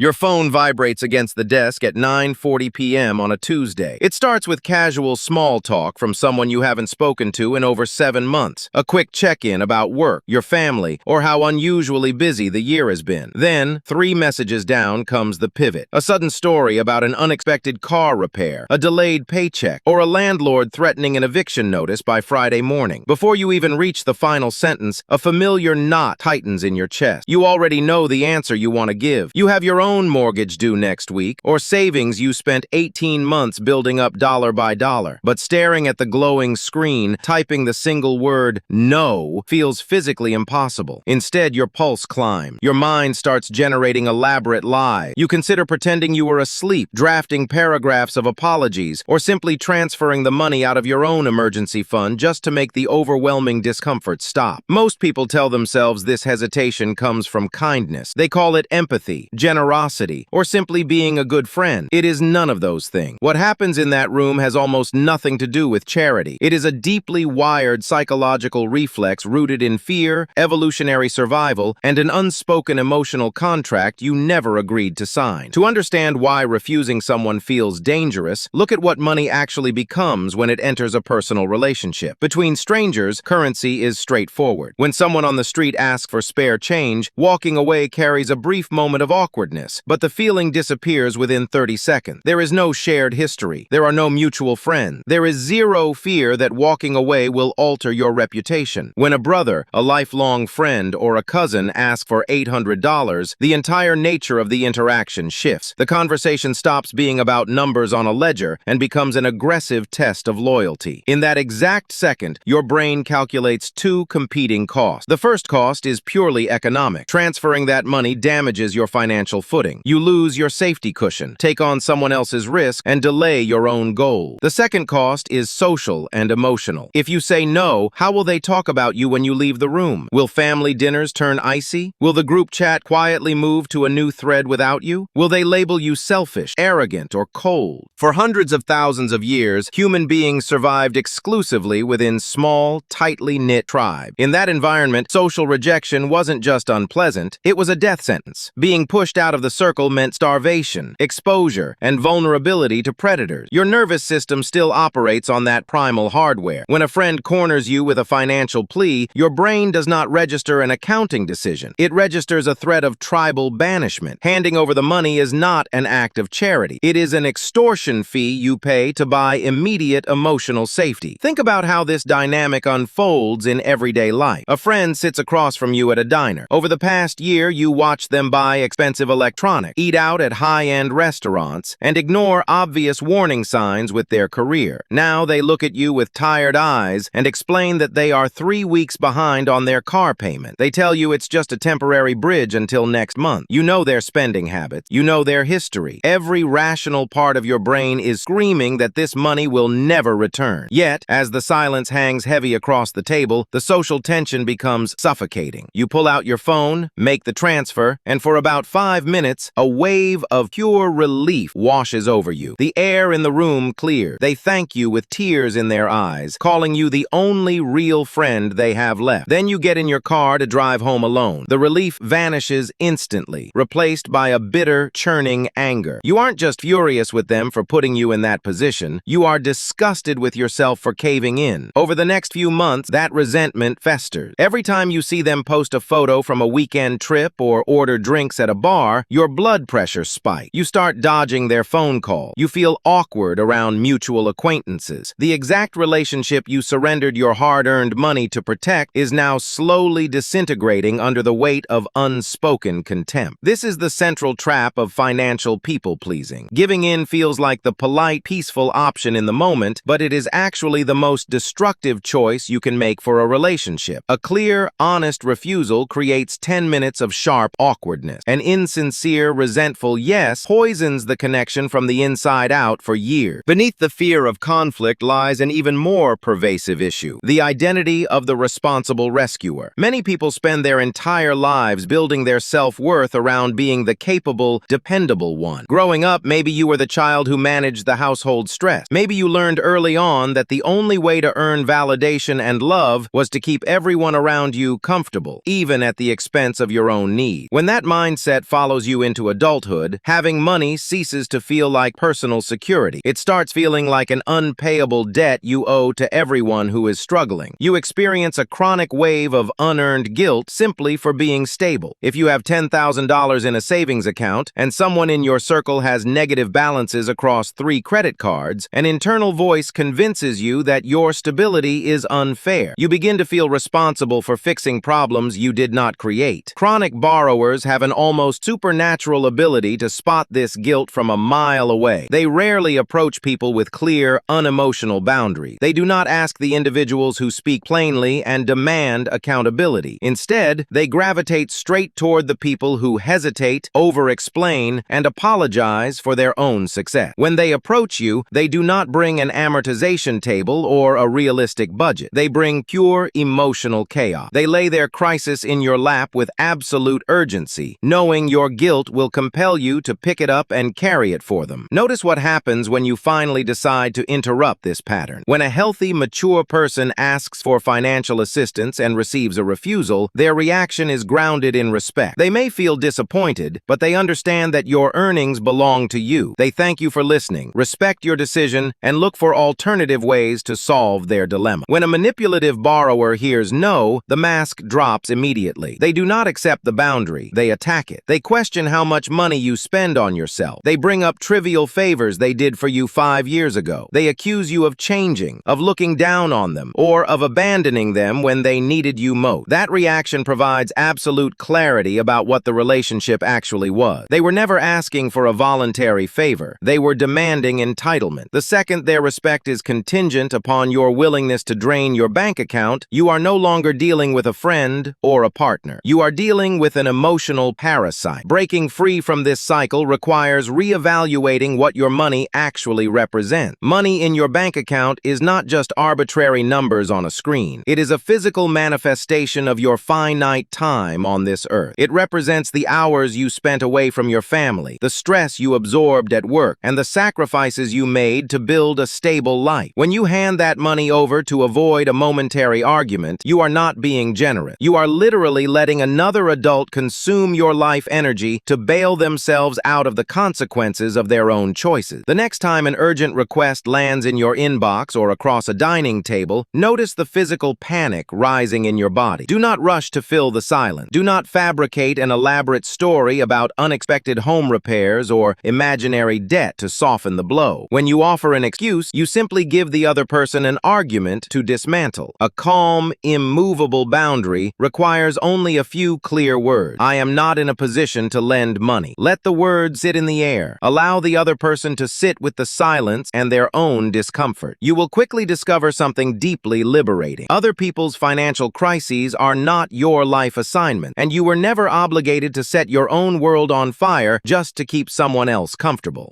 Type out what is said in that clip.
Your phone vibrates against the desk at 9:40 p.m. on a Tuesday. It starts with casual small talk from someone you haven't spoken to in over 7 months. A quick check-in about work, your family, or how unusually busy the year has been. Then, 3 messages down comes the pivot. A sudden story about an unexpected car repair, a delayed paycheck, or a landlord threatening an eviction notice by Friday morning. Before you even reach the final sentence, a familiar knot tightens in your chest. You already know the answer you want to give. You have your own mortgage due next week, or savings you spent 18 months building up dollar by dollar. But staring at the glowing screen, typing the single word, no, feels physically impossible. Instead, your pulse climbs. Your mind starts generating elaborate lies. You consider pretending you were asleep, drafting paragraphs of apologies, or simply transferring the money out of your own emergency fund just to make the overwhelming discomfort stop. Most people tell themselves this hesitation comes from kindness. They call it empathy, generosity, or simply being a good friend. It is none of those things. What happens in that room has almost nothing to do with charity. It is a deeply wired psychological reflex rooted in fear, evolutionary survival, and an unspoken emotional contract you never agreed to sign. To understand why refusing someone feels dangerous, look at what money actually becomes when it enters a personal relationship. Between strangers, currency is straightforward. When someone on the street asks for spare change, walking away carries a brief moment of awkwardness, but the feeling disappears within 30 seconds. There is no shared history. There are no mutual friends. There is zero fear that walking away will alter your reputation. When a brother, a lifelong friend, or a cousin asks for $800, the entire nature of the interaction shifts. The conversation stops being about numbers on a ledger and becomes an aggressive test of loyalty. In that exact second, your brain calculates 2 competing costs. The first cost is purely economic. Transferring that money damages your financial footing. You lose your safety cushion, take on someone else's risk, and delay your own goal. The second cost is social and emotional. If you say no, how will they talk about you when you leave the room? Will family dinners turn icy? Will the group chat quietly move to a new thread without you? Will they label you selfish, arrogant, or cold? For hundreds of thousands of years, human beings survived exclusively within small, tightly knit tribes. In that environment, social rejection wasn't just unpleasant, it was a death sentence. Being pushed out of the circle meant starvation, exposure, and vulnerability to predators. Your nervous system still operates on that primal hardware. When a friend corners you with a financial plea, your brain does not register an accounting decision. It registers a threat of tribal banishment. Handing over the money is not an act of charity. It is an extortion fee you pay to buy immediate emotional safety. Think about how this dynamic unfolds in everyday life. A friend sits across from you at a diner. Over the past year, you watch them buy expensive electronics, eat out at high-end restaurants, and ignore obvious warning signs with their career. Now they look at you with tired eyes and explain that they are 3 weeks behind on their car payment. They tell you it's just a temporary bridge until next month. You know their spending habits. You know their history. Every rational part of your brain is screaming that this money will never return. Yet, as the silence hangs heavy across the table, the social tension becomes suffocating. You pull out your phone, make the transfer, and for about 5 minutes, a wave of pure relief washes over you. The air in the room clears. They thank you with tears in their eyes, calling you the only real friend they have left. Then you get in your car to drive home alone. The relief vanishes instantly, replaced by a bitter, churning anger. You aren't just furious with them for putting you in that position. You are disgusted with yourself for caving in. Over the next few months, that resentment festers. Every time you see them post a photo from a weekend trip or order drinks at a bar, your blood pressure spikes. You start dodging their phone call. You feel awkward around mutual acquaintances. The exact relationship you surrendered your hard-earned money to protect is now slowly disintegrating under the weight of unspoken contempt. This is the central trap of financial people-pleasing. Giving in feels like the polite, peaceful option in the moment, but it is actually the most destructive choice you can make for a relationship. A clear, honest refusal creates 10 minutes of sharp awkwardness. An insincere, resentful yes poisons the connection from the inside out for years. Beneath the fear of conflict lies an even more pervasive issue: the identity of the responsible rescuer. Many people spend their entire lives building their self-worth around being the capable, dependable one. Growing up, maybe you were the child who managed the household stress. Maybe you learned early on that the only way to earn validation and love was to keep everyone around you comfortable, even at the expense of your own needs. When that mindset follows you you into adulthood, having money ceases to feel like personal security. It starts feeling like an unpayable debt you owe to everyone who is struggling. You experience a chronic wave of unearned guilt simply for being stable. If you have $10,000 in a savings account and someone in your circle has negative balances across 3 credit cards, an internal voice convinces you that your stability is unfair. You begin to feel responsible for fixing problems you did not create. Chronic borrowers have an almost supernatural ability to spot this guilt from a mile away. They rarely approach people with clear, unemotional boundaries. They do not ask the individuals who speak plainly and demand accountability. Instead, they gravitate straight toward the people who hesitate, over-explain, and apologize for their own success. When they approach you, they do not bring an amortization table or a realistic budget. They bring pure emotional chaos. They lay their crisis in your lap with absolute urgency, knowing your guilt will compel you to pick it up and carry it for them. Notice what happens when you finally decide to interrupt this pattern. When a healthy, mature person asks for financial assistance and receives a refusal, their reaction is grounded in respect. They may feel disappointed, but they understand that your earnings belong to you. They thank you for listening, respect your decision, and look for alternative ways to solve their dilemma. When a manipulative borrower hears no, the mask drops immediately. They do not accept the boundary, they attack it. They question how much money you spend on yourself. They bring up trivial favors they did for you 5 years ago. They accuse you of changing, of looking down on them, or of abandoning them when they needed you most. That reaction provides absolute clarity about what the relationship actually was. They were never asking for a voluntary favor. They were demanding entitlement. The second their respect is contingent upon your willingness to drain your bank account, you are no longer dealing with a friend or a partner. You are dealing with an emotional parasite. Breaking free from this cycle requires reevaluating what your money actually represents. Money in your bank account is not just arbitrary numbers on a screen. It is a physical manifestation of your finite time on this earth. It represents the hours you spent away from your family, the stress you absorbed at work, and the sacrifices you made to build a stable life. When you hand that money over to avoid a momentary argument, you are not being generous. You are literally letting another adult consume your life energy to bail themselves out of the consequences of their own choices. The next time an urgent request lands in your inbox or across a dining table, notice the physical panic rising in your body. Do not rush to fill the silence. Do not fabricate an elaborate story about unexpected home repairs or imaginary debt to soften the blow. When you offer an excuse, you simply give the other person an argument to dismantle. A calm, immovable boundary requires only a few clear words. I am not in a position to lend money. Let the words sit in the air. Allow the other person to sit with the silence and their own discomfort. You will quickly discover something deeply liberating. Other people's financial crises are not your life assignment, and you were never obligated to set your own world on fire just to keep someone else comfortable.